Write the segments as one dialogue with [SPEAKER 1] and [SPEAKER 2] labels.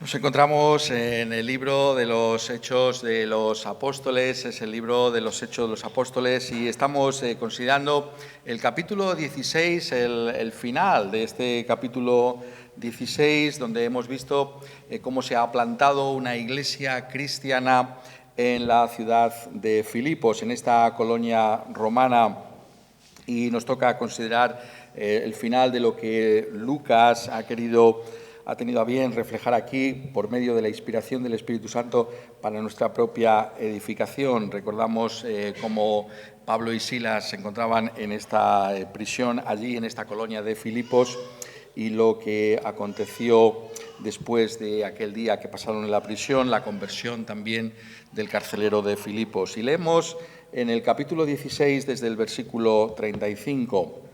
[SPEAKER 1] Nos encontramos en el libro de los Hechos de los Apóstoles, es el libro de los Hechos de los Apóstoles y estamos considerando el capítulo 16, el final de este capítulo 16, donde hemos visto cómo se ha plantado una iglesia cristiana en la ciudad de Filipos, en esta colonia romana, y nos toca considerar el final de lo que Lucas ha tenido a bien reflejar aquí por medio de la inspiración del Espíritu Santo para nuestra propia edificación. Recordamos cómo Pablo y Silas se encontraban en esta prisión, allí en esta colonia de Filipos, y lo que aconteció después de aquel día que pasaron en la prisión, la conversión también del carcelero de Filipos. Y leemos en el capítulo 16 desde el versículo 35.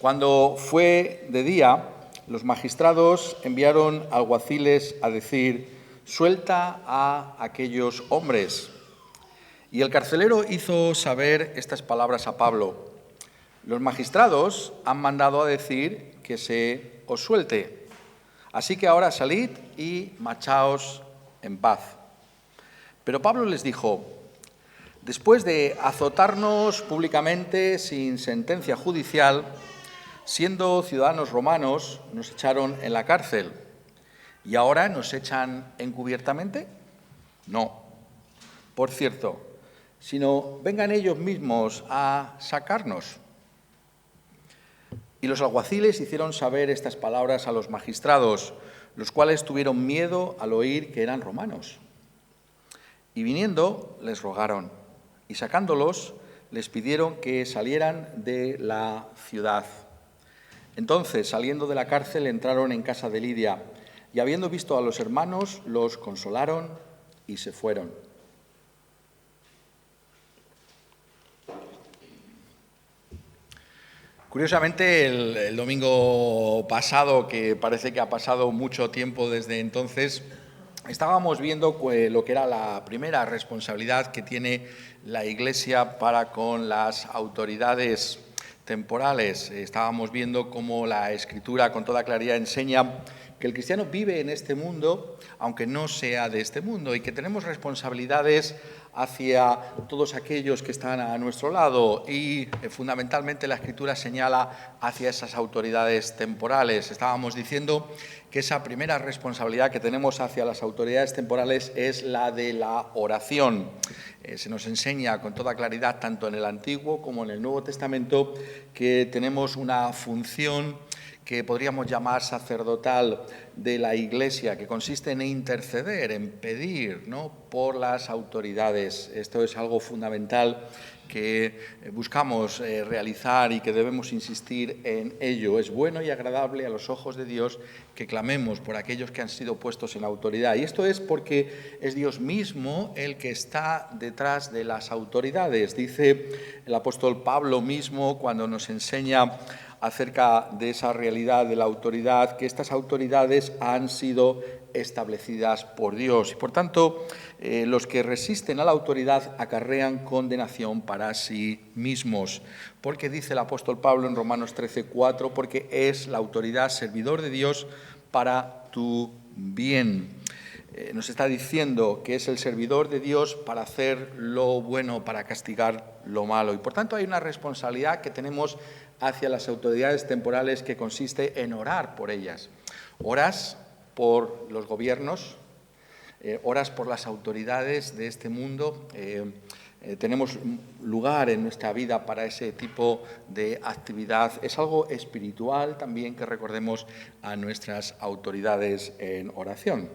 [SPEAKER 1] Cuando fue de día, los magistrados enviaron alguaciles a decir: «Suelta a aquellos hombres». Y el carcelero hizo saber estas palabras a Pablo: «Los magistrados han mandado a decir que se os suelte. Así que ahora salid y marchaos en paz». Pero Pablo les dijo: «Después de azotarnos públicamente sin sentencia judicial, siendo ciudadanos romanos, nos echaron en la cárcel. ¿Y ahora nos echan encubiertamente? No. Por cierto, sino vengan ellos mismos a sacarnos». Y los alguaciles hicieron saber estas palabras a los magistrados, los cuales tuvieron miedo al oír que eran romanos. Y viniendo, les rogaron, y sacándolos, les pidieron que salieran de la ciudad. Entonces, saliendo de la cárcel, entraron en casa de Lidia, y habiendo visto a los hermanos, los consolaron y se fueron. Curiosamente, el domingo pasado, que parece que ha pasado mucho tiempo desde entonces, estábamos viendo lo que era la primera responsabilidad que tiene la Iglesia para con las autoridades temporales. Estábamos viendo cómo la Escritura con toda claridad enseña que el cristiano vive en este mundo, aunque no sea de este mundo, y que tenemos responsabilidades hacia todos aquellos que están a nuestro lado, y fundamentalmente la Escritura señala hacia esas autoridades temporales. Estábamos diciendo que esa primera responsabilidad que tenemos hacia las autoridades temporales es la de la oración. Se nos enseña con toda claridad, tanto en el Antiguo como en el Nuevo Testamento, que tenemos una función que podríamos llamar sacerdotal de la Iglesia, que consiste en interceder, en pedir, ¿no?, por las autoridades. Esto es algo fundamental que buscamos realizar y que debemos insistir en ello. Es bueno y agradable a los ojos de Dios que clamemos por aquellos que han sido puestos en autoridad. Y esto es porque es Dios mismo el que está detrás de las autoridades. Dice el apóstol Pablo mismo, cuando nos enseña acerca de esa realidad de la autoridad, que estas autoridades han sido establecidas por Dios. Y por tanto, los que resisten a la autoridad acarrean condenación para sí mismos. Porque dice el apóstol Pablo en Romanos 13:4, porque es la autoridad servidor de Dios para tu bien. Nos está diciendo que es el servidor de Dios para hacer lo bueno, para castigar lo malo. Y por tanto hay una responsabilidad que tenemos hacia las autoridades temporales que consiste en orar por ellas. Oras por los gobiernos, oras por las autoridades de este mundo. Tenemos lugar en nuestra vida para ese tipo de actividad. Es algo espiritual también que recordemos a nuestras autoridades en oración.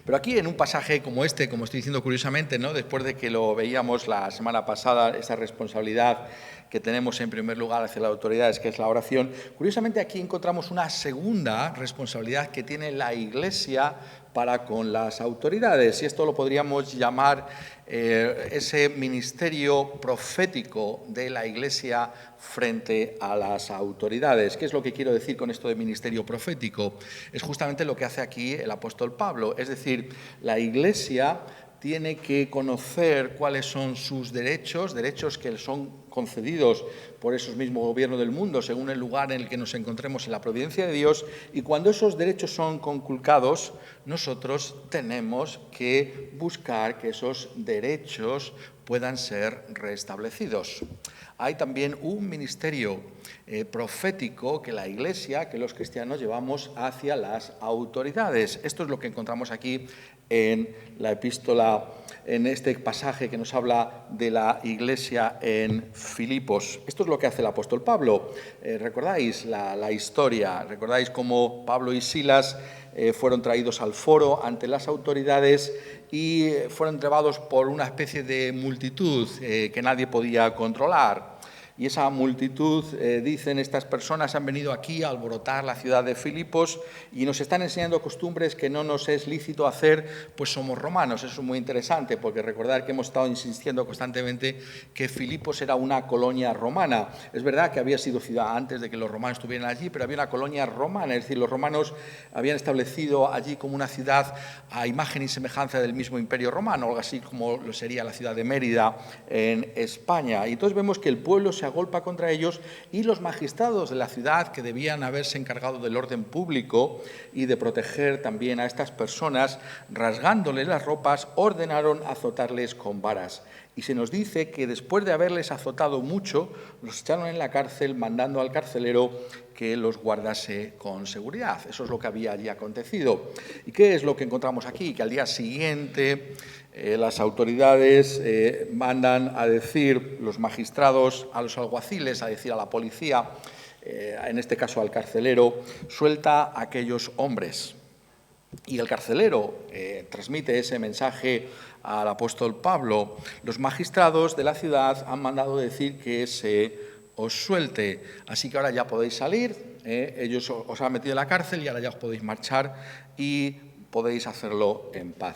[SPEAKER 1] Pero aquí, en un pasaje como este, como estoy diciendo curiosamente, ¿no?, después de que lo veíamos la semana pasada, esa responsabilidad que tenemos en primer lugar hacia las autoridades, que es la oración, curiosamente aquí encontramos una segunda responsabilidad que tiene la Iglesia para con las autoridades, y esto lo podríamos llamar ese ministerio profético de la Iglesia frente a las autoridades. ¿Qué es lo que quiero decir con esto de ministerio profético? Es justamente lo que hace aquí el apóstol Pablo, es decir, la Iglesia tiene que conocer cuáles son sus derechos, derechos que son concedidos por esos mismos gobiernos del mundo, según el lugar en el que nos encontremos en la providencia de Dios, y cuando esos derechos son conculcados, nosotros tenemos que buscar que esos derechos puedan ser restablecidos. Hay también un ministerio profético que la Iglesia, que los cristianos llevamos hacia las autoridades. Esto es lo que encontramos aquí en la epístola, en este pasaje que nos habla de la Iglesia en Filipos. Esto es lo que hace el apóstol Pablo. ¿Recordáis la historia? ¿Recordáis cómo Pablo y Silas fueron traídos al foro ante las autoridades y fueron llevados por una especie de multitud que nadie podía controlar? Y esa multitud, dicen estas personas, han venido aquí a alborotar la ciudad de Filipos y nos están enseñando costumbres que no nos es lícito hacer, pues somos romanos. Eso es muy interesante, porque recordar que hemos estado insistiendo constantemente que Filipos era una colonia romana. Es verdad que había sido ciudad antes de que los romanos estuvieran allí, pero había una colonia romana, es decir, los romanos habían establecido allí como una ciudad a imagen y semejanza del mismo imperio romano, algo así como lo sería la ciudad de Mérida en España. Y entonces vemos que el pueblo se agolpa contra ellos y los magistrados de la ciudad, que debían haberse encargado del orden público y de proteger también a estas personas, rasgándoles las ropas, ordenaron azotarles con varas. Y se nos dice que después de haberles azotado mucho, los echaron en la cárcel, mandando al carcelero que los guardase con seguridad. Eso es lo que había allí acontecido. ¿Y qué es lo que encontramos aquí? Que al día siguiente las autoridades mandan a decir, los magistrados, a los alguaciles, a decir a la policía, en este caso al carcelero, suelta a aquellos hombres. Y el carcelero transmite ese mensaje al apóstol Pablo. Los magistrados de la ciudad han mandado decir que se os suelte, así que ahora ya podéis salir, ellos os han metido en la cárcel y ahora ya os podéis marchar y podéis hacerlo en paz.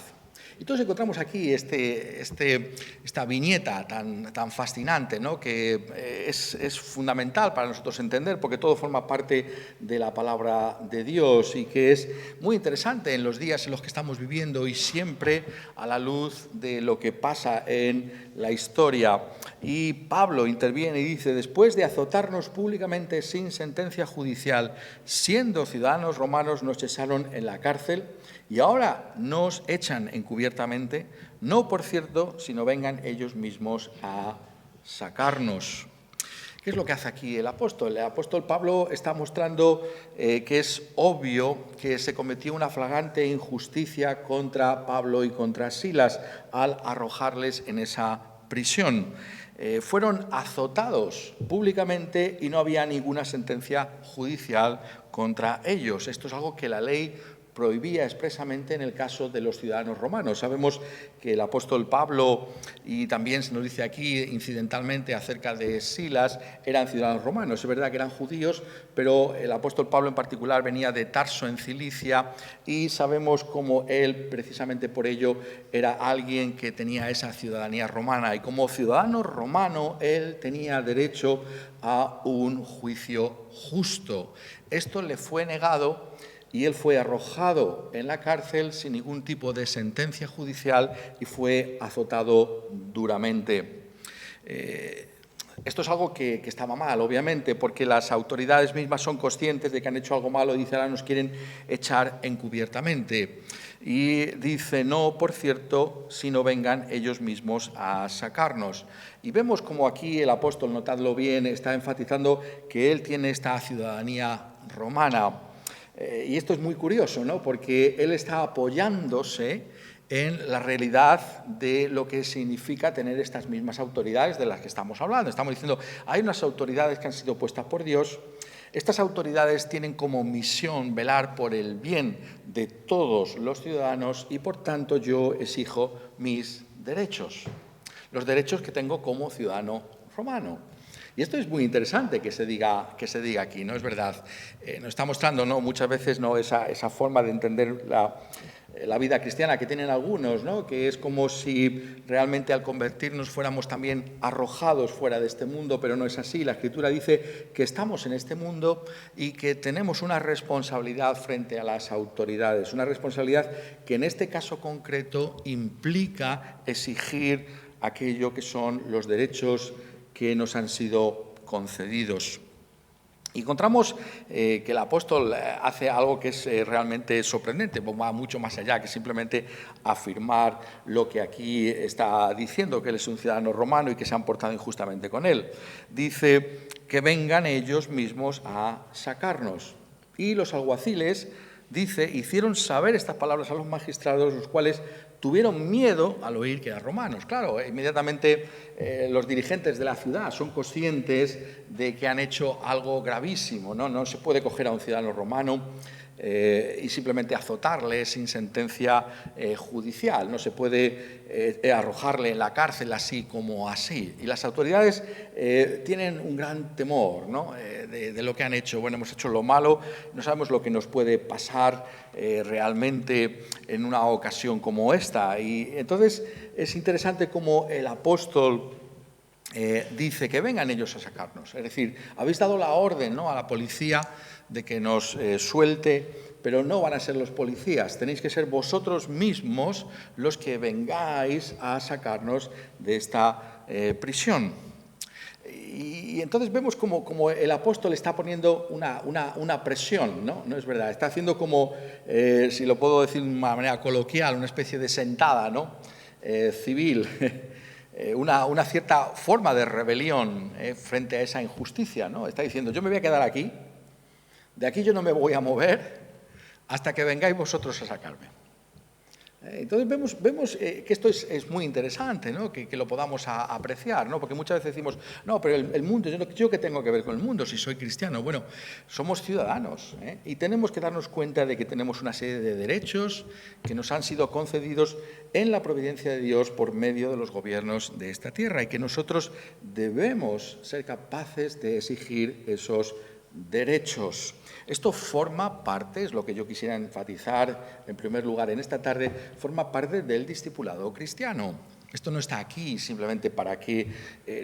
[SPEAKER 1] Entonces encontramos aquí esta viñeta tan fascinante, ¿no? Que es fundamental para nosotros entender, porque todo forma parte de la palabra de Dios y que es muy interesante en los días en los que estamos viviendo y siempre a la luz de lo que pasa en la historia. Y Pablo interviene y dice: después de azotarnos públicamente sin sentencia judicial, siendo ciudadanos romanos, nos echaron en la cárcel y ahora nos echan encubiertamente, no por cierto, sino vengan ellos mismos a sacarnos. ¿Qué es lo que hace aquí el apóstol? El apóstol Pablo está mostrando que es obvio que se cometió una flagrante injusticia contra Pablo y contra Silas al arrojarles en esa prisión. Fueron azotados públicamente y no había ninguna sentencia judicial contra ellos. Esto es algo que la ley prohibía expresamente en el caso de los ciudadanos romanos. Sabemos que el apóstol Pablo, y también se nos dice aquí incidentalmente acerca de Silas, eran ciudadanos romanos. Es verdad que eran judíos, pero el apóstol Pablo en particular venía de Tarso en Cilicia y sabemos cómo él, precisamente por ello, era alguien que tenía esa ciudadanía romana. Y como ciudadano romano, él tenía derecho a un juicio justo. Esto le fue negado y él fue arrojado en la cárcel sin ningún tipo de sentencia judicial y fue azotado duramente. Esto es algo que estaba mal, obviamente, porque las autoridades mismas son conscientes de que han hecho algo malo y dicen: ahora nos quieren echar encubiertamente. Y dice: no, por cierto, sino vengan ellos mismos a sacarnos. Y vemos como aquí el apóstol, notadlo bien, está enfatizando que él tiene esta ciudadanía romana. Y esto es muy curioso, ¿no? Porque él está apoyándose en la realidad de lo que significa tener estas mismas autoridades de las que estamos hablando. Estamos diciendo, hay unas autoridades que han sido puestas por Dios. Estas autoridades tienen como misión velar por el bien de todos los ciudadanos y, por tanto, yo exijo mis derechos, los derechos que tengo como ciudadano romano. Y esto es muy interesante que se diga aquí, ¿no? Es verdad. Nos está mostrando, ¿no?, muchas veces, ¿no?, esa forma de entender la vida cristiana que tienen algunos, ¿no?, que es como si realmente al convertirnos fuéramos también arrojados fuera de este mundo, pero no es así. La Escritura dice que estamos en este mundo y que tenemos una responsabilidad frente a las autoridades, una responsabilidad que en este caso concreto implica exigir aquello que son los derechos que nos han sido concedidos. Encontramos que el apóstol hace algo que es realmente sorprendente, va mucho más allá que simplemente afirmar lo que aquí está diciendo, que él es un ciudadano romano y que se han portado injustamente con él. Dice que vengan ellos mismos a sacarnos. Y los alguaciles, dice, hicieron saber estas palabras a los magistrados, los cuales tuvieron miedo al oír que eran romanos. Claro, inmediatamente los dirigentes de la ciudad son conscientes de que han hecho algo gravísimo, ¿no? No se puede coger a un ciudadano romano y simplemente azotarle sin sentencia judicial. No se puede arrojarle en la cárcel así como así. Y las autoridades tienen un gran temor, ¿no?, de lo que han hecho. Bueno, hemos hecho lo malo, no sabemos lo que nos puede pasar realmente en una ocasión como esta. Y entonces es interesante cómo el apóstol dice que vengan ellos a sacarnos. Es decir, habéis dado la orden, ¿no?, a la policía de que nos suelte, pero no van a ser los policías, tenéis que ser vosotros mismos los que vengáis a sacarnos de esta prisión. Y entonces vemos como el apóstol está poniendo una presión, ¿no? No es verdad, está haciendo como, si lo puedo decir de una manera coloquial, una especie de sentada, ¿no?, civil, una cierta forma de rebelión frente a esa injusticia, ¿no? Está diciendo, yo me voy a quedar aquí, de aquí yo no me voy a mover hasta que vengáis vosotros a sacarme. Entonces vemos que esto es muy interesante, ¿no?, que lo podamos apreciar, ¿no?, porque muchas veces decimos, no, pero el mundo, ¿yo qué tengo que ver con el mundo si soy cristiano? Bueno, somos ciudadanos, y tenemos que darnos cuenta de que tenemos una serie de derechos que nos han sido concedidos en la providencia de Dios por medio de los gobiernos de esta tierra y que nosotros debemos ser capaces de exigir esos derechos. Esto forma parte, es lo que yo quisiera enfatizar en primer lugar en esta tarde, forma parte del discipulado cristiano. Esto no está aquí simplemente para que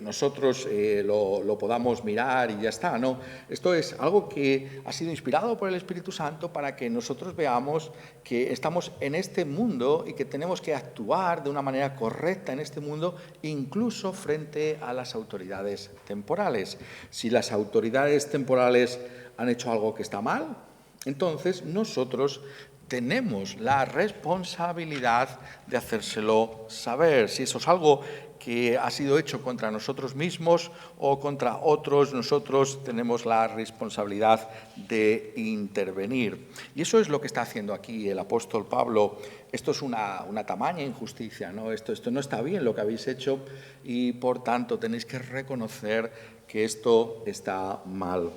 [SPEAKER 1] nosotros lo podamos mirar y ya está, no. Esto es algo que ha sido inspirado por el Espíritu Santo para que nosotros veamos que estamos en este mundo y que tenemos que actuar de una manera correcta en este mundo, incluso frente a las autoridades temporales. Si las autoridades temporales han hecho algo que está mal, entonces nosotros tenemos la responsabilidad de hacérselo saber. Si eso es algo que ha sido hecho contra nosotros mismos o contra otros, nosotros tenemos la responsabilidad de intervenir. Y eso es lo que está haciendo aquí el apóstol Pablo. Esto es una tamaña injusticia, ¿no? Esto no está bien lo que habéis hecho y, por tanto, tenéis que reconocer que esto está mal.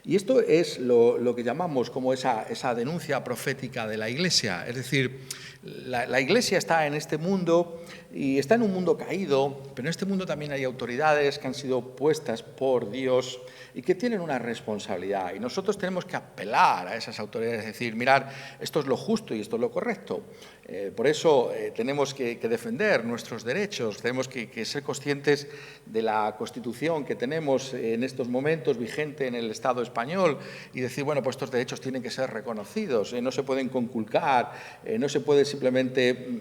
[SPEAKER 1] Y esto es lo que llamamos como esa denuncia profética de la Iglesia. Es decir, la Iglesia está en este mundo y está en un mundo caído, pero en este mundo también hay autoridades que han sido puestas por Dios y que tienen una responsabilidad. Y nosotros tenemos que apelar a esas autoridades, es decir, mirar, esto es lo justo y esto es lo correcto. Por eso tenemos que defender nuestros derechos, tenemos que ser conscientes de la Constitución que tenemos en estos momentos vigente en el Estado español y decir, bueno, pues estos derechos tienen que ser reconocidos, no se pueden conculcar, no se puede simplemente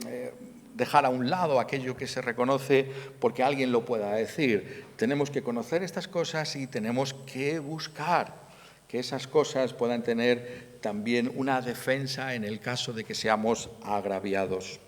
[SPEAKER 1] dejar a un lado aquello que se reconoce porque alguien lo pueda decir. Tenemos que conocer estas cosas y tenemos que buscar que esas cosas puedan tener también una defensa en el caso de que seamos agraviados.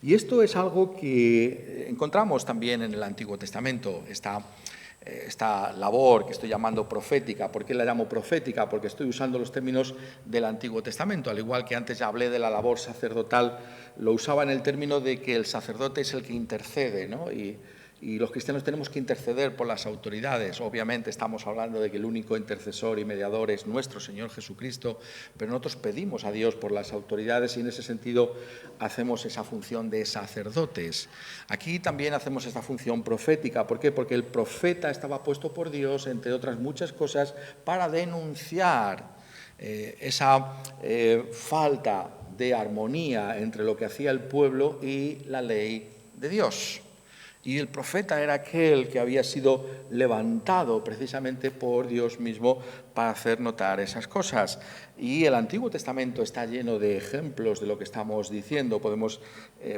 [SPEAKER 1] Y esto es algo que encontramos también en el Antiguo Testamento, esta labor que estoy llamando profética. ¿Por qué la llamo profética? Porque estoy usando los términos del Antiguo Testamento. Al igual que antes ya hablé de la labor sacerdotal, lo usaba en el término de que el sacerdote es el que intercede, ¿no? Y Y los cristianos tenemos que interceder por las autoridades. Obviamente estamos hablando de que el único intercesor y mediador es nuestro Señor Jesucristo, pero nosotros pedimos a Dios por las autoridades y en ese sentido hacemos esa función de sacerdotes. Aquí también hacemos esta función profética. ¿Por qué? Porque el profeta estaba puesto por Dios, entre otras muchas cosas, para denunciar esa falta de armonía entre lo que hacía el pueblo y la ley de Dios. Y el profeta era aquel que había sido levantado precisamente por Dios mismo para hacer notar esas cosas. Y el Antiguo Testamento está lleno de ejemplos de lo que estamos diciendo. Podemos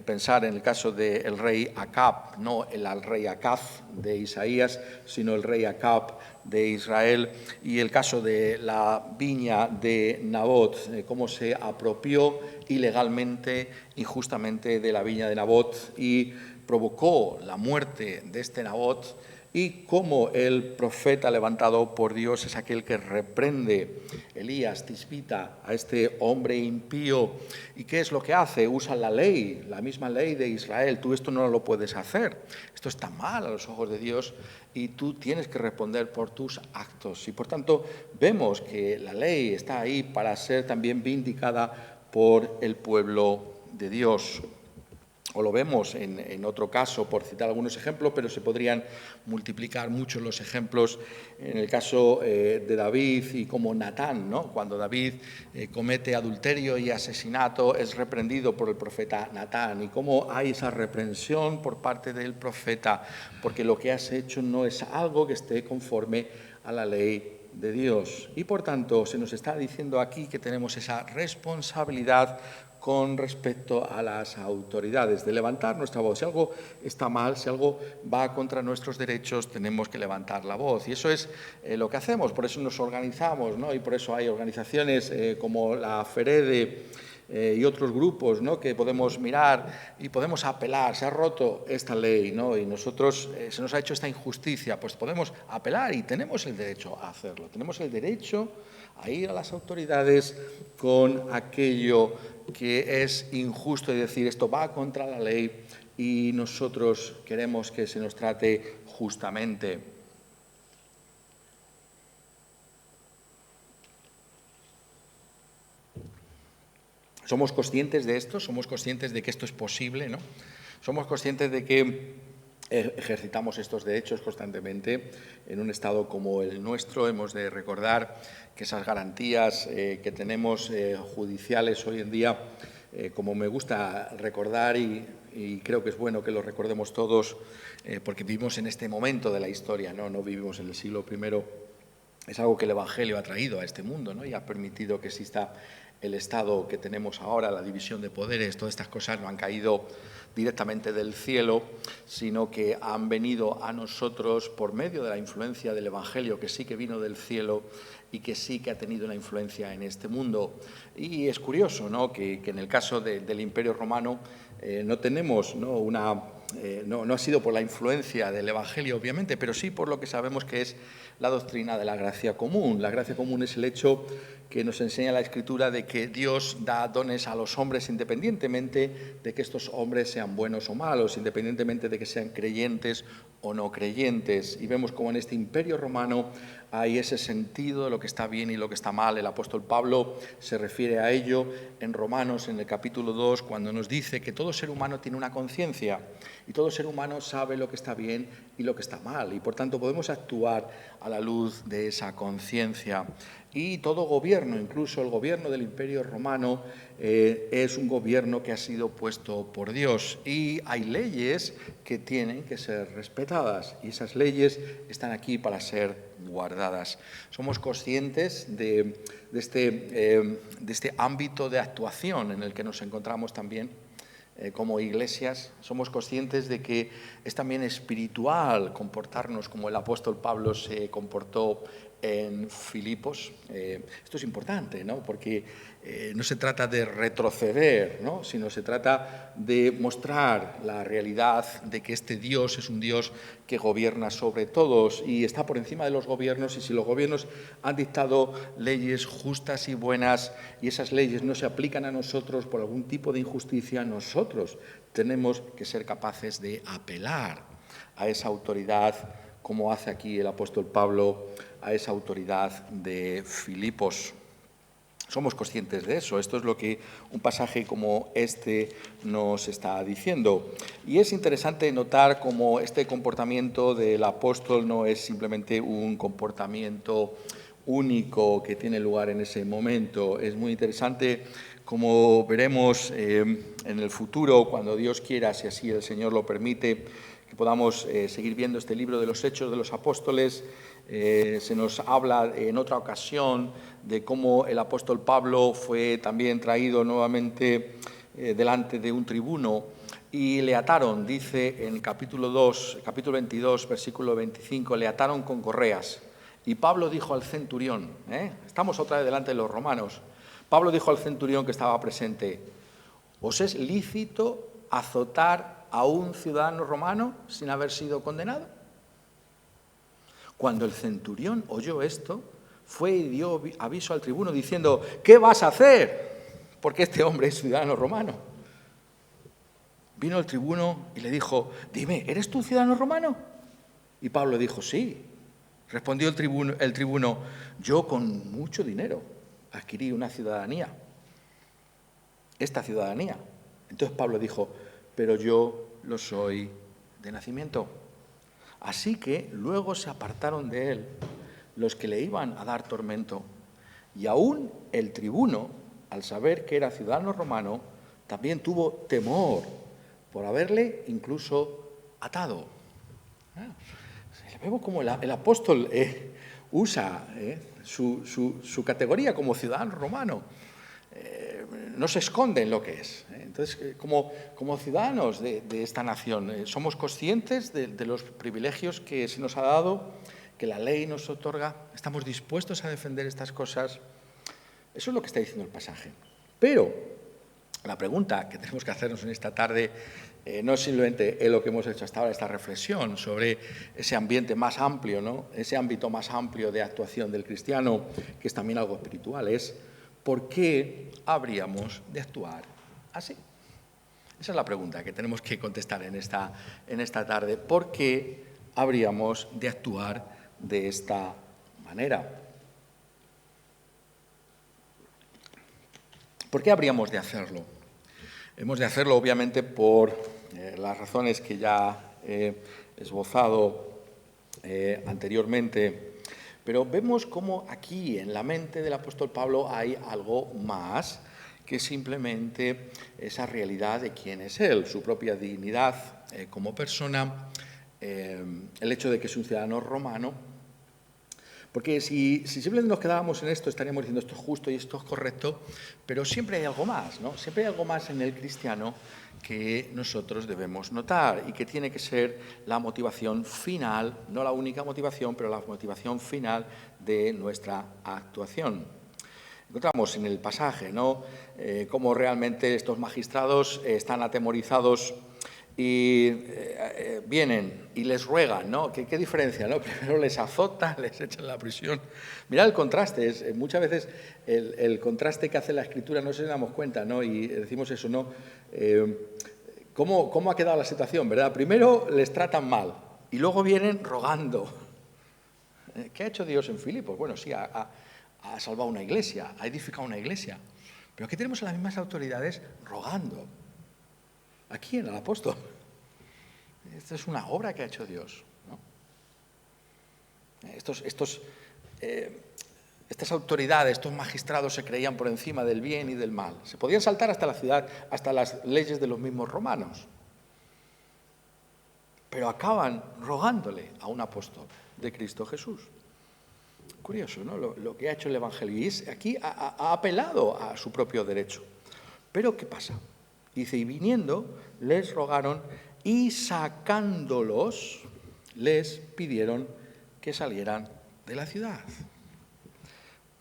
[SPEAKER 1] pensar en el caso del rey Acab, no el rey Acaz de Isaías, sino el rey Acab de Israel, y el caso de la viña de Nabot, cómo se apropió ilegalmente, injustamente de la viña de Nabot y provocó la muerte de este Nabot, y cómo el profeta levantado por Dios es aquel que reprende, Elías, Tisbita, a este hombre impío. ¿Y qué es lo que hace? Usa la ley, la misma ley de Israel. Tú esto no lo puedes hacer. Esto está mal a los ojos de Dios y tú tienes que responder por tus actos. Y por tanto vemos que la ley está ahí para ser también vindicada por el pueblo de Dios. O lo vemos en otro caso, por citar algunos ejemplos, pero se podrían multiplicar mucho los ejemplos en el caso de David y como Natán, ¿no? Cuando David comete adulterio y asesinato, es reprendido por el profeta Natán. Y cómo hay esa reprensión por parte del profeta, porque lo que has hecho no es algo que esté conforme a la ley de Dios. Y por tanto, se nos está diciendo aquí que tenemos esa responsabilidad con respecto a las autoridades, de levantar nuestra voz. Si algo está mal, si algo va contra nuestros derechos, tenemos que levantar la voz. Y eso es lo que hacemos, por eso nos organizamos, ¿no? Y por eso hay organizaciones como la FEREDE y otros grupos, ¿no? Que podemos mirar y podemos apelar. Se ha roto esta ley, ¿no? Y nosotros se nos ha hecho esta injusticia, pues podemos apelar y tenemos el derecho a hacerlo. Tenemos el derecho a ir a las autoridades con aquello que es injusto y decir esto va contra la ley y nosotros queremos que se nos trate justamente. ¿Somos conscientes de esto? ¿Somos conscientes de que esto es posible, ¿no? ¿Somos conscientes de que ejercitamos estos derechos constantemente en un estado como el nuestro? Hemos de recordar que esas garantías que tenemos judiciales hoy en día, como me gusta recordar y creo que es bueno que lo recordemos todos, porque vivimos en este momento de la historia, no vivimos en el siglo I, es algo que el Evangelio ha traído a este mundo, ¿no? Y ha permitido que exista el Estado que tenemos ahora, la división de poderes. Todas estas cosas no han caído directamente del cielo, sino que han venido a nosotros por medio de la influencia del Evangelio, que sí que vino del cielo y que sí que ha tenido una influencia en este mundo. Y es curioso, ¿no? que en el caso del Imperio Romano no tenemos, ¿no? No ha sido por la influencia del Evangelio, obviamente, pero sí por lo que sabemos que es la doctrina de la gracia común. La gracia común es el hecho que nos enseña la Escritura de que Dios da dones a los hombres independientemente de que estos hombres sean buenos o malos, independientemente de que sean creyentes o no creyentes. Y vemos como en este Imperio Romano hay ese sentido de lo que está bien y lo que está mal. El apóstol Pablo se refiere a ello en Romanos, en el capítulo 2, cuando nos dice que todo ser humano tiene una conciencia y todo ser humano sabe lo que está bien y lo que está mal. Y por tanto podemos actuar a la luz de esa conciencia. Y todo gobierno, incluso el gobierno del Imperio Romano, es un gobierno que ha sido puesto por Dios. Y hay leyes que tienen que ser respetadas y esas leyes están aquí para ser guardadas. Somos conscientes de este ámbito de actuación en el que nos encontramos también como iglesias. Somos conscientes de que es también espiritual comportarnos como el apóstol Pablo se comportó en Filipos. Esto es importante, ¿no? Porque no se trata de retroceder, ¿no? Sino se trata de mostrar la realidad de que este Dios es un Dios que gobierna sobre todos y está por encima de los gobiernos, y si los gobiernos han dictado leyes justas y buenas y esas leyes no se aplican a nosotros por algún tipo de injusticia, nosotros tenemos que ser capaces de apelar a esa autoridad, como hace aquí el apóstol Pablo, a esa autoridad de Filipos. Somos conscientes de eso. Esto es lo que un pasaje como este nos está diciendo. Y es interesante notar cómo este comportamiento del apóstol no es simplemente un comportamiento único que tiene lugar en ese momento. Es muy interesante, como veremos en el futuro, cuando Dios quiera, si así el Señor lo permite, que podamos seguir viendo este libro de los Hechos de los Apóstoles. Se nos habla en otra ocasión de cómo el apóstol Pablo fue también traído nuevamente delante de un tribuno y le ataron, dice en capítulo 22, versículo 25, le ataron con correas. Y Pablo dijo al centurión, estamos otra vez delante de los romanos, Pablo dijo al centurión que estaba presente, ¿os es lícito azotar a un ciudadano romano sin haber sido condenado? Cuando el centurión oyó esto, fue y dio aviso al tribuno diciendo, ¿qué vas a hacer? Porque este hombre es ciudadano romano. Vino el tribuno y le dijo, dime, ¿eres tú ciudadano romano? Y Pablo dijo, sí. Respondió el tribuno, yo con mucho dinero adquirí una ciudadanía, esta ciudadanía. Entonces Pablo dijo, pero yo lo soy de nacimiento. Así que luego se apartaron de él los que le iban a dar tormento. Y aún el tribuno, al saber que era ciudadano romano, también tuvo temor por haberle incluso atado. Vemos como el apóstol usa su categoría como ciudadano romano. No se esconde en lo que es. Entonces, como ciudadanos de esta nación, somos conscientes de los privilegios que se nos ha dado, que la ley nos otorga, estamos dispuestos a defender estas cosas. Eso es lo que está diciendo el pasaje. Pero la pregunta que tenemos que hacernos en esta tarde no es simplemente lo que hemos hecho hasta ahora, esta reflexión sobre ese ambiente más amplio, ¿no? Ese ámbito más amplio de actuación del cristiano, que es también algo espiritual, es ¿por qué habríamos de actuar así? Esa es la pregunta que tenemos que contestar en esta tarde. ¿Por qué habríamos de actuar de esta manera? ¿Por qué habríamos de hacerlo? Hemos de hacerlo, obviamente, por las razones que ya he esbozado anteriormente. Pero vemos cómo aquí, en la mente del apóstol Pablo, hay algo más que simplemente esa realidad de quién es él, su propia dignidad como persona, el hecho de que es un ciudadano romano. Porque si simplemente nos quedábamos en esto, estaríamos diciendo esto es justo y esto es correcto, pero siempre hay algo más, ¿no? Siempre hay algo más en el cristiano que nosotros debemos notar y que tiene que ser la motivación final, no la única motivación, pero la motivación final de nuestra actuación. Encontramos en el pasaje, ¿no? Cómo realmente estos magistrados están atemorizados y vienen y les ruegan, ¿no? ¿Qué diferencia, no? Primero les azotan, les echan la prisión. Mirad el contraste, muchas veces el contraste que hace la Escritura no se damos cuenta, ¿no? Y decimos eso, ¿no? ¿Cómo ha quedado la situación, verdad? Primero les tratan mal y luego vienen rogando. ¿Qué ha hecho Dios en Filipos? Bueno, sí, ha salvado una iglesia, ha edificado una iglesia, pero aquí tenemos a las mismas autoridades rogando. ¿A quién? Al apóstol. Esta es una obra que ha hecho Dios, ¿no? Estas autoridades, estos magistrados se creían por encima del bien y del mal. Se podían saltar hasta la ciudad, hasta las leyes de los mismos romanos. Pero acaban rogándole a un apóstol de Cristo Jesús. Curioso, ¿no? Lo que ha hecho el Evangelio. Y aquí ha apelado a su propio derecho. Pero ¿qué pasa? Dice, y viniendo, les rogaron y sacándolos, les pidieron que salieran de la ciudad.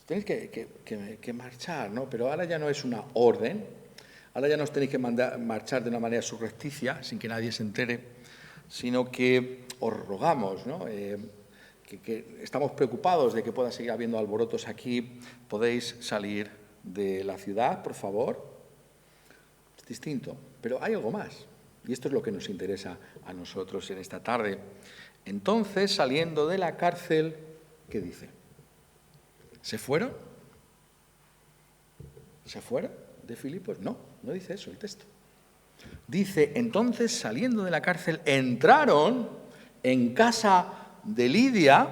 [SPEAKER 1] Tenéis que marchar, ¿no? Pero ahora ya no es una orden, ahora ya no os tenéis que marchar de una manera surrepticia, sin que nadie se entere, sino que os rogamos, ¿no? Que estamos preocupados de que pueda seguir habiendo alborotos aquí, podéis salir de la ciudad, por favor. Es distinto, pero hay algo más. Y esto es lo que nos interesa a nosotros en esta tarde. Entonces, saliendo de la cárcel, ¿qué dice? ¿Se fueron? ¿Se fueron de Filipos? No, no dice eso el texto. Dice, entonces, saliendo de la cárcel, entraron en casa de Lidia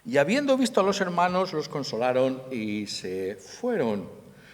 [SPEAKER 1] y habiendo visto a los hermanos, los consolaron y se fueron.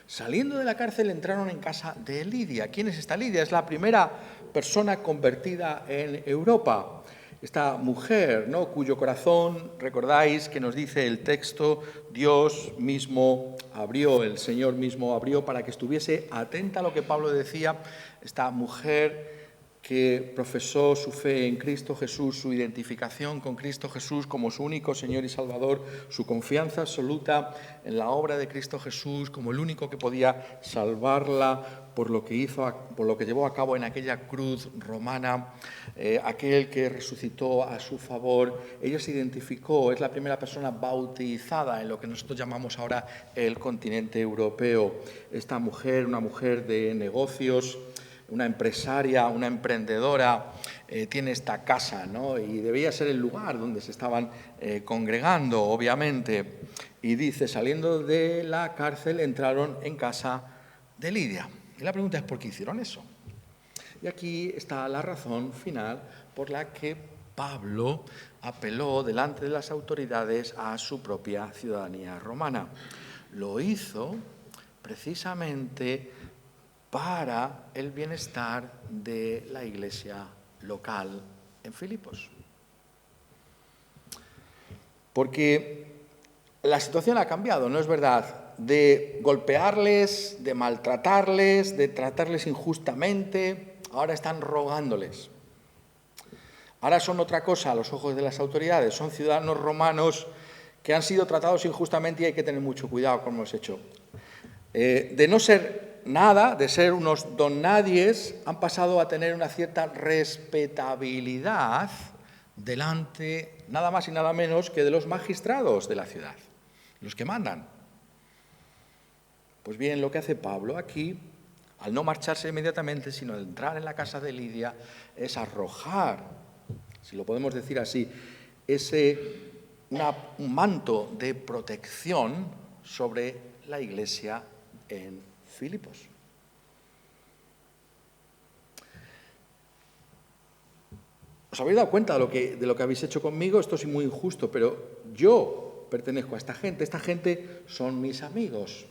[SPEAKER 1] Saliendo de la cárcel, entraron en casa de Lidia. ¿Quién es esta Lidia? Es la primera persona convertida en Europa. Esta mujer, ¿no?, cuyo corazón, recordáis que nos dice el texto, Dios mismo abrió, el Señor mismo abrió para que estuviese atenta a lo que Pablo decía. Esta mujer que profesó su fe en Cristo Jesús, su identificación con Cristo Jesús como su único Señor y Salvador, su confianza absoluta en la obra de Cristo Jesús como el único que podía salvarla por lo que hizo, por lo que llevó a cabo en aquella cruz romana, aquel que resucitó a su favor. Ella se identificó, es la primera persona bautizada en lo que nosotros llamamos ahora el continente europeo. Esta mujer, una mujer de negocios, una empresaria, una emprendedora, tiene esta casa, ¿no? Y debía ser el lugar donde se estaban congregando, obviamente. Y dice, saliendo de la cárcel, entraron en casa de Lidia. Y la pregunta es, ¿por qué hicieron eso? Y aquí está la razón final por la que Pablo apeló delante de las autoridades a su propia ciudadanía romana. Lo hizo precisamente para el bienestar de la iglesia local en Filipos. Porque la situación ha cambiado, ¿no es verdad? De golpearles, de maltratarles, de tratarles injustamente, ahora están rogándoles. Ahora son otra cosa a los ojos de las autoridades, son ciudadanos romanos que han sido tratados injustamente y hay que tener mucho cuidado como hemos hecho. De no ser nada, de ser unos don-nadies, han pasado a tener una cierta respetabilidad delante, nada más y nada menos que de los magistrados de la ciudad, los que mandan. Pues bien, lo que hace Pablo aquí, al no marcharse inmediatamente, sino al entrar en la casa de Lidia, es arrojar, si lo podemos decir así, un manto de protección sobre la iglesia en Filipos. ¿Os habéis dado cuenta de lo que habéis hecho conmigo? Esto es muy injusto, pero yo pertenezco a esta gente son mis amigos.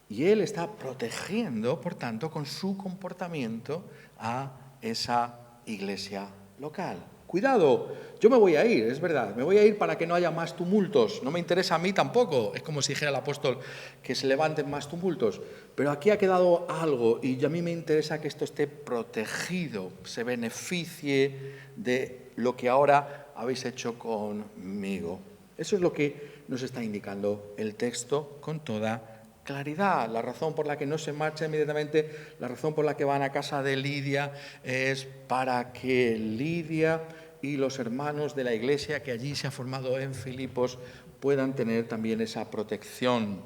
[SPEAKER 1] Y él está protegiendo, por tanto, con su comportamiento a esa iglesia local. Cuidado, yo me voy a ir, es verdad, me voy a ir para que no haya más tumultos. No me interesa a mí tampoco, es como si dijera el apóstol que se levanten más tumultos. Pero aquí ha quedado algo y a mí me interesa que esto esté protegido, se beneficie de lo que ahora habéis hecho conmigo. Eso es lo que nos está indicando el texto con toda claridad. La razón por la que no se marcha inmediatamente, la razón por la que van a casa de Lidia es para que Lidia y los hermanos de la iglesia que allí se ha formado en Filipos puedan tener también esa protección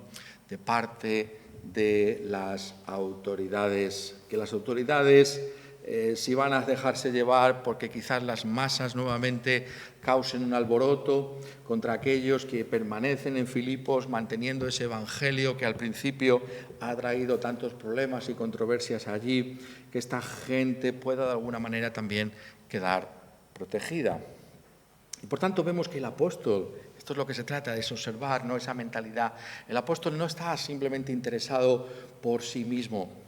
[SPEAKER 1] de parte de las autoridades, que las autoridades si van a dejarse llevar porque quizás las masas nuevamente causen un alboroto contra aquellos que permanecen en Filipos manteniendo ese evangelio que al principio ha traído tantos problemas y controversias allí, que esta gente pueda de alguna manera también quedar protegida. Y por tanto vemos que el apóstol, esto es lo que se trata, de observar, ¿no?, esa mentalidad. El apóstol no está simplemente interesado por sí mismo.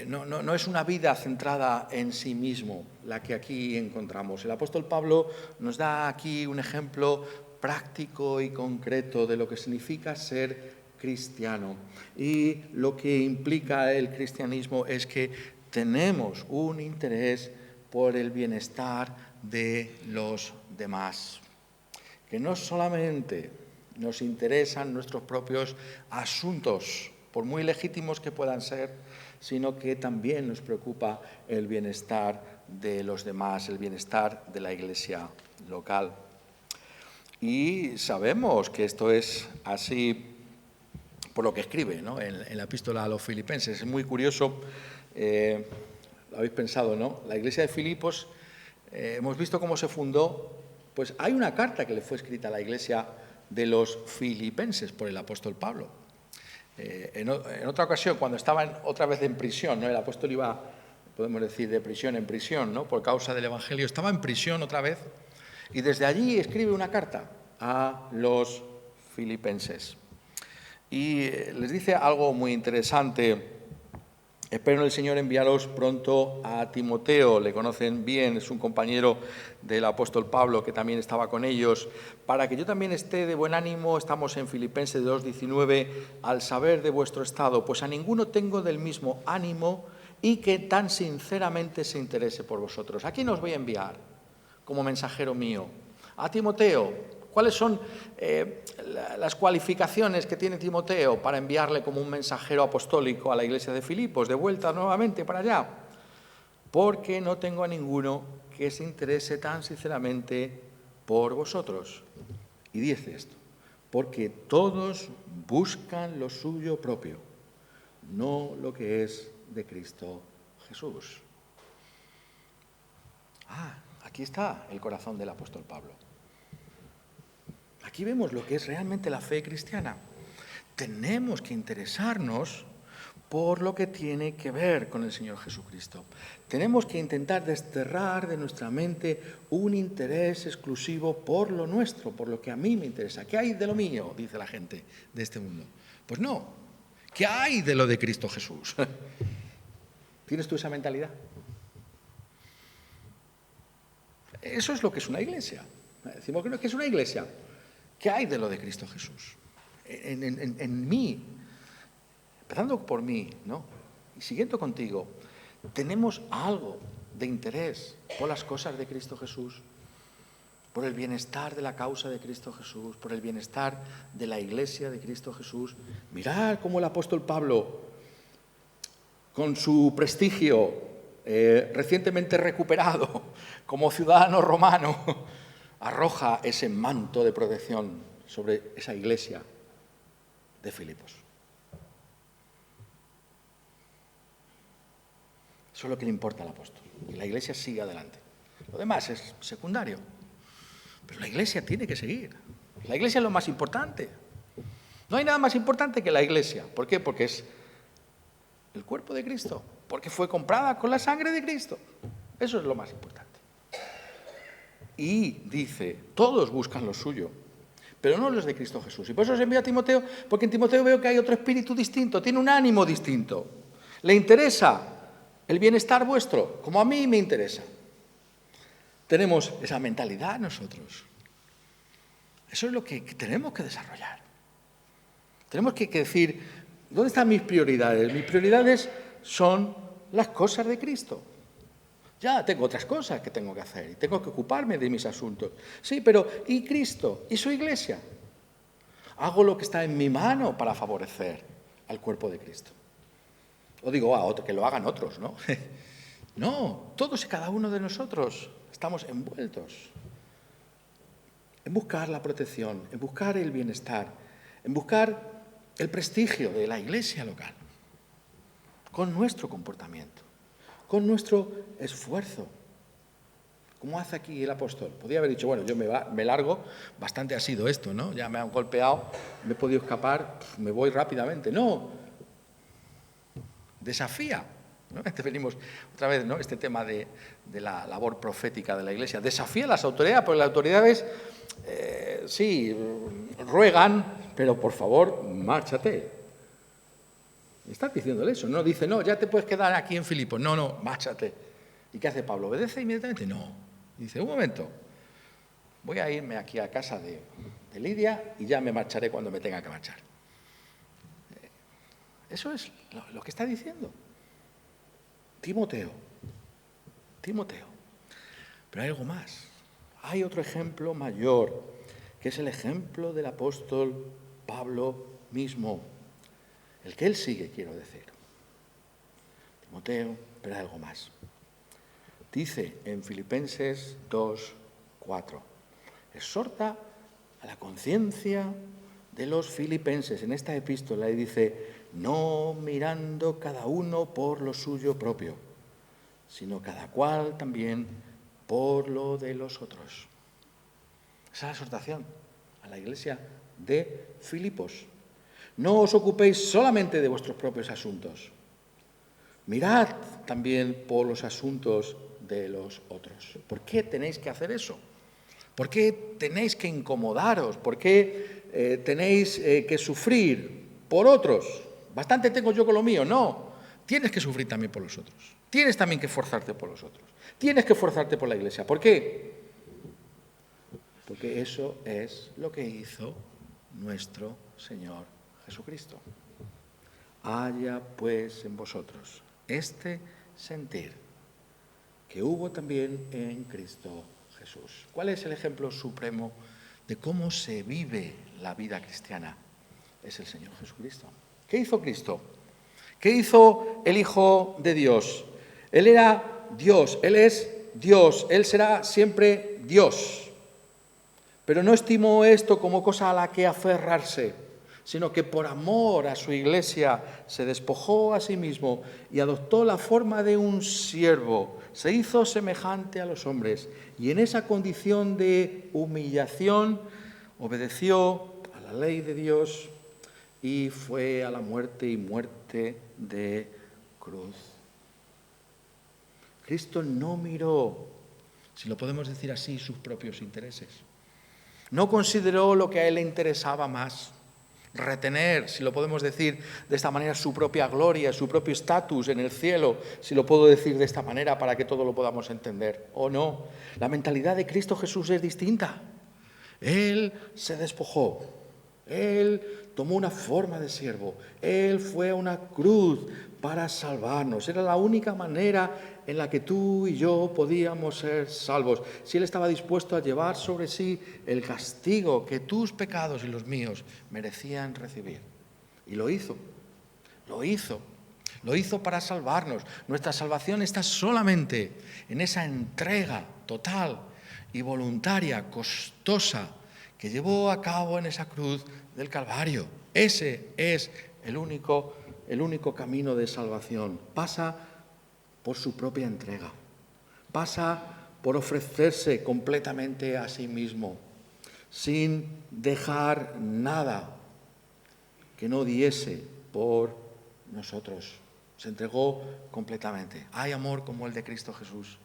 [SPEAKER 1] No es una vida centrada en sí mismo la que aquí encontramos. El apóstol Pablo nos da aquí un ejemplo práctico y concreto de lo que significa ser cristiano. Y lo que implica el cristianismo es que tenemos un interés por el bienestar de los demás. Que no solamente nos interesan nuestros propios asuntos, por muy legítimos que puedan ser, sino que también nos preocupa el bienestar de los demás, el bienestar de la iglesia local. Y sabemos que esto es así por lo que escribe, ¿no?, en la epístola a los filipenses. Es muy curioso lo habéis pensado, ¿no? La iglesia de Filipos, hemos visto cómo se fundó. Pues hay una carta que le fue escrita a la iglesia de los filipenses por el apóstol Pablo. En otra ocasión, cuando estaban otra vez en prisión, ¿no? El apóstol iba, podemos decir, de prisión en prisión, ¿no? Por causa del evangelio, estaba en prisión otra vez y desde allí escribe una carta a los filipenses. Y les dice algo muy interesante. Espero en el Señor enviaros pronto a Timoteo, le conocen bien, es un compañero del apóstol Pablo que también estaba con ellos, para que yo también esté de buen ánimo. Estamos en Filipenses 2:19, al saber de vuestro estado, pues a ninguno tengo del mismo ánimo y que tan sinceramente se interese por vosotros. ¿A quién os voy a enviar como mensajero mío? A Timoteo. ¿Cuáles son las cualificaciones que tiene Timoteo para enviarle como un mensajero apostólico a la iglesia de Filipos, de vuelta nuevamente para allá? Porque no tengo a ninguno que se interese tan sinceramente por vosotros. Y dice esto, porque todos buscan lo suyo propio, no lo que es de Cristo Jesús. Aquí está el corazón del apóstol Pablo. Aquí vemos lo que es realmente la fe cristiana. Tenemos que interesarnos por lo que tiene que ver con el Señor Jesucristo. Tenemos que intentar desterrar de nuestra mente un interés exclusivo por lo nuestro, por lo que a mí me interesa. ¿Qué hay de lo mío?, dice la gente de este mundo. Pues no. ¿Qué hay de lo de Cristo Jesús? ¿Tienes tú esa mentalidad? Eso es lo que es una iglesia. Decimos que es una iglesia. ¿Qué hay de lo de Cristo Jesús? En mí, empezando por mí, ¿no? Y siguiendo contigo, ¿tenemos algo de interés por las cosas de Cristo Jesús? Por el bienestar de la causa de Cristo Jesús, por el bienestar de la iglesia de Cristo Jesús. Mirad cómo el apóstol Pablo, con su prestigio recientemente recuperado como ciudadano romano, arroja ese manto de protección sobre esa iglesia de Filipos. Eso es lo que le importa al apóstol. Y la iglesia sigue adelante. Lo demás es secundario. Pero la iglesia tiene que seguir. La iglesia es lo más importante. No hay nada más importante que la iglesia. ¿Por qué? Porque es el cuerpo de Cristo. Porque fue comprada con la sangre de Cristo. Eso es lo más importante. Y dice, todos buscan lo suyo, pero no los de Cristo Jesús. Y por eso os envío a Timoteo, porque en Timoteo veo que hay otro espíritu distinto, tiene un ánimo distinto. Le interesa el bienestar vuestro, como a mí me interesa. Tenemos esa mentalidad nosotros. Eso es lo que tenemos que desarrollar. Tenemos que decir, ¿dónde están mis prioridades? Mis prioridades son las cosas de Cristo. Ya tengo otras cosas que tengo que hacer y tengo que ocuparme de mis asuntos. Sí, pero ¿y Cristo? ¿Y su iglesia? Hago lo que está en mi mano para favorecer al cuerpo de Cristo. O digo a otro, que lo hagan otros, ¿no? No, todos y cada uno de nosotros estamos envueltos en buscar la protección, en buscar el bienestar, en buscar el prestigio de la iglesia local, con nuestro comportamiento, con nuestro esfuerzo, como hace aquí el apóstol. Podría haber dicho, bueno, yo me largo, bastante ha sido esto, ¿no? Ya me han golpeado, me he podido escapar, me voy rápidamente. No, desafía, ¿no? Venimos otra vez, ¿no? Este tema de la labor profética de la Iglesia. Desafía a las autoridades, porque las autoridades, sí, ruegan, pero por favor, márchate. Estás diciéndole eso, no dice, no, ya te puedes quedar aquí en Filipos, no, márchate. ¿Y qué hace Pablo? ¿Obedece inmediatamente? No. Dice, un momento, voy a irme aquí a casa de Lidia y ya me marcharé cuando me tenga que marchar. Eso es lo que está diciendo Timoteo. Pero hay algo más. Hay otro ejemplo mayor, que es el ejemplo del apóstol Pablo mismo. El que él sigue, quiero decir. Timoteo, pero hay algo más. Dice en Filipenses 2:4, exhorta a la conciencia de los filipenses en esta epístola y dice, no mirando cada uno por lo suyo propio, sino cada cual también por lo de los otros. Esa es la exhortación a la iglesia de Filipos. No os ocupéis solamente de vuestros propios asuntos. Mirad también por los asuntos de los otros. ¿Por qué tenéis que hacer eso? ¿Por qué tenéis que incomodaros? ¿Por qué tenéis que sufrir por otros? Bastante tengo yo con lo mío. No, tienes que sufrir también por los otros. Tienes también que esforzarte por los otros. Tienes que esforzarte por la iglesia. ¿Por qué? Porque eso es lo que hizo nuestro Señor Jesucristo. Haya pues en vosotros este sentir que hubo también en Cristo Jesús. ¿Cuál es el ejemplo supremo de cómo se vive la vida cristiana? Es el Señor Jesucristo. ¿Qué hizo Cristo? ¿Qué hizo el Hijo de Dios? Él era Dios, Él es Dios, Él será siempre Dios. Pero no estimó esto como cosa a la que aferrarse, sino que por amor a su iglesia se despojó a sí mismo y adoptó la forma de un siervo. Se hizo semejante a los hombres y en esa condición de humillación obedeció a la ley de Dios y fue a la muerte y muerte de cruz. Cristo no miró, si lo podemos decir así, sus propios intereses. No consideró lo que a él le interesaba más. Retener, si lo podemos decir de esta manera, su propia gloria, su propio estatus en el cielo, si lo puedo decir de esta manera para que todo lo podamos entender. ¿O no? La mentalidad de Cristo Jesús es distinta. Él se despojó. Él tomó una forma de siervo. Él fue a una cruz para salvarnos. Era la única manera en la que tú y yo podíamos ser salvos. Si Él estaba dispuesto a llevar sobre sí el castigo que tus pecados y los míos merecían recibir. Y lo hizo. Lo hizo. Lo hizo para salvarnos. Nuestra salvación está solamente en esa entrega total y voluntaria, costosa, que llevó a cabo en esa cruz del Calvario. Ese es el único camino de salvación. Pasa por su propia entrega. Pasa por ofrecerse completamente a sí mismo, sin dejar nada que no diese por nosotros. Se entregó completamente. Hay amor como el de Cristo Jesús.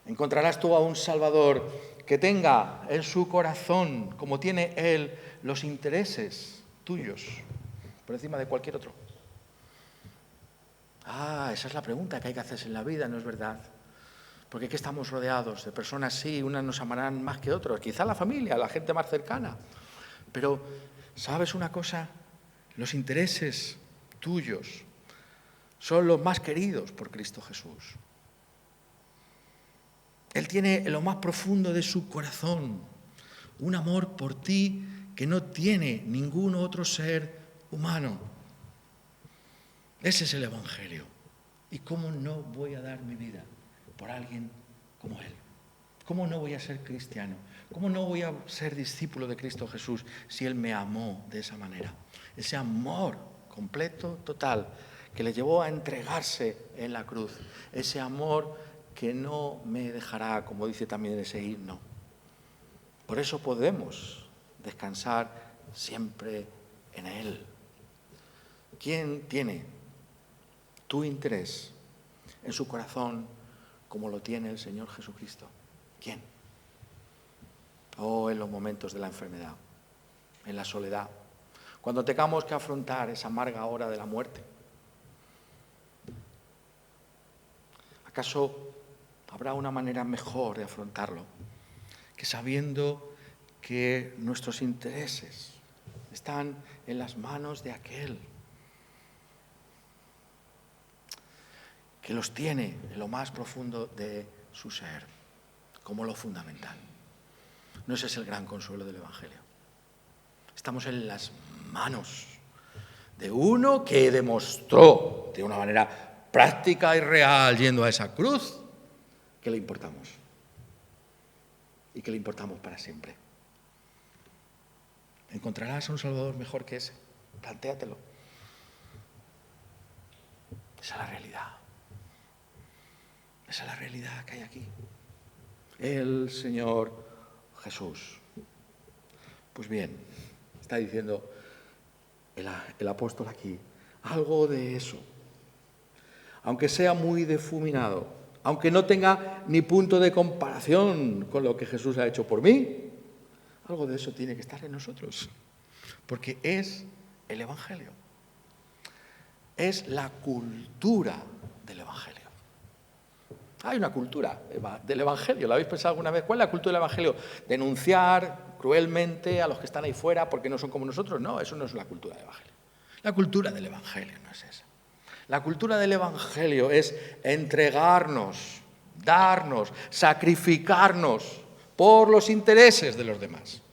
[SPEAKER 1] Encontrarás tú a un Salvador que tenga en su corazón, como tiene Él, los intereses tuyos por encima de cualquier otro. Esa es la pregunta que hay que hacerse en la vida, ¿no es verdad? Porque aquí estamos rodeados de personas, sí, unas nos amarán más que otros, quizá la familia, la gente más cercana. Pero, ¿sabes una cosa? Los intereses tuyos son los más queridos por Cristo Jesús. Él tiene en lo más profundo de su corazón un amor por ti que no tiene ningún otro ser humano. Ese es el Evangelio. ¿Y cómo no voy a dar mi vida por alguien como Él? ¿Cómo no voy a ser cristiano? ¿Cómo no voy a ser discípulo de Cristo Jesús si Él me amó de esa manera? Ese amor completo, total, que le llevó a entregarse en la cruz. Ese amor que no me dejará, como dice también ese himno. Por eso podemos descansar siempre en Él. ¿Quién tiene tu interés en su corazón como lo tiene el Señor Jesucristo? ¿Quién? En los momentos de la enfermedad, en la soledad, cuando tengamos que afrontar esa amarga hora de la muerte. ¿Acaso habrá una manera mejor de afrontarlo que sabiendo que nuestros intereses están en las manos de aquel que los tiene en lo más profundo de su ser, como lo fundamental? ¿No ese es el gran consuelo del Evangelio? Estamos en las manos de uno que demostró de una manera práctica y real, yendo a esa cruz, que le importamos y que le importamos para siempre. ¿Encontrarás a un Salvador mejor que ese? Plantéatelo. Esa es la realidad. Esa es la realidad que hay aquí. El Señor Jesús. Pues bien, está diciendo el apóstol aquí algo de eso. Aunque sea muy difuminado, aunque no tenga ni punto de comparación con lo que Jesús ha hecho por mí, algo de eso tiene que estar en nosotros, porque es el Evangelio, es la cultura del Evangelio. Hay una cultura del Evangelio, ¿la habéis pensado alguna vez? ¿Cuál es la cultura del Evangelio? Denunciar cruelmente a los que están ahí fuera porque no son como nosotros. No, eso no es la cultura del Evangelio. La cultura del Evangelio no es esa. La cultura del Evangelio es entregarnos, darnos, sacrificarnos por los intereses de los demás.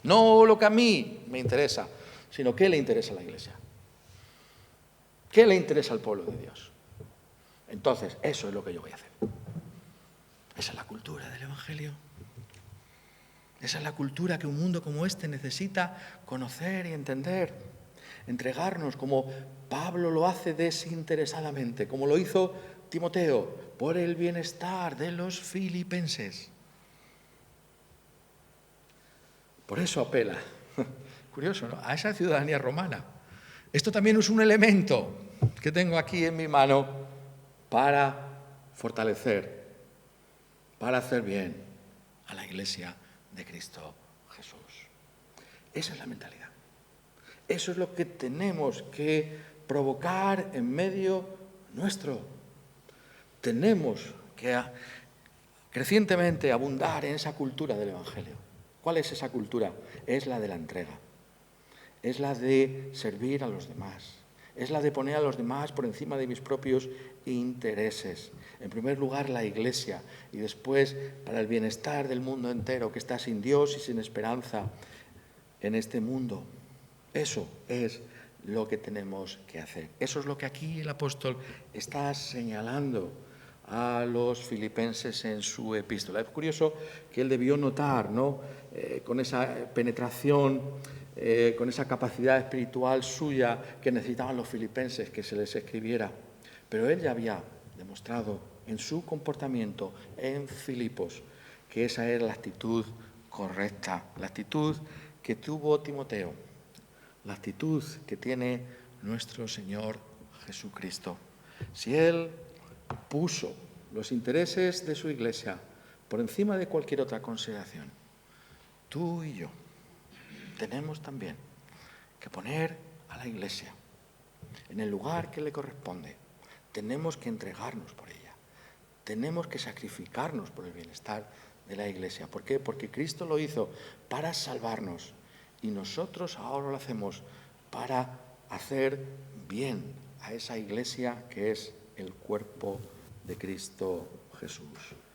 [SPEAKER 1] No lo que a mí me interesa, sino qué le interesa a la Iglesia. ¿Qué le interesa al pueblo de Dios? Entonces, eso es lo que yo voy a hacer. Esa es la cultura del Evangelio. Esa es la cultura que un mundo como este necesita conocer y entender. Entregarnos como Pablo lo hace desinteresadamente, como lo hizo Timoteo, por el bienestar de los filipenses. Por eso apela, curioso, ¿no?, a esa ciudadanía romana. Esto también es un elemento que tengo aquí en mi mano para fortalecer, para hacer bien a la Iglesia de Cristo Jesús. Esa es la mentalidad. Eso es lo que tenemos que provocar en medio nuestro. Tenemos que crecientemente abundar en esa cultura del Evangelio. ¿Cuál es esa cultura? Es la de la entrega. Es la de servir a los demás. Es la de poner a los demás por encima de mis propios intereses. En primer lugar, la Iglesia, y después, para el bienestar del mundo entero que está sin Dios y sin esperanza en este mundo. Eso es lo que tenemos que hacer. Eso es lo que aquí el apóstol está señalando a los filipenses en su epístola. Es curioso que él debió notar, ¿no?, con esa penetración, con esa capacidad espiritual suya que necesitaban los filipenses que se les escribiera. Pero él ya había demostrado en su comportamiento en Filipos que esa era la actitud correcta, la actitud que tuvo Timoteo, la actitud que tiene nuestro Señor Jesucristo. Si Él puso los intereses de su Iglesia por encima de cualquier otra consideración, tú y yo tenemos también que poner a la Iglesia en el lugar que le corresponde. Tenemos que entregarnos por ella. Tenemos que sacrificarnos por el bienestar de la Iglesia. ¿Por qué? Porque Cristo lo hizo para salvarnos y nosotros ahora lo hacemos para hacer bien a esa Iglesia que es el cuerpo de Cristo Jesús.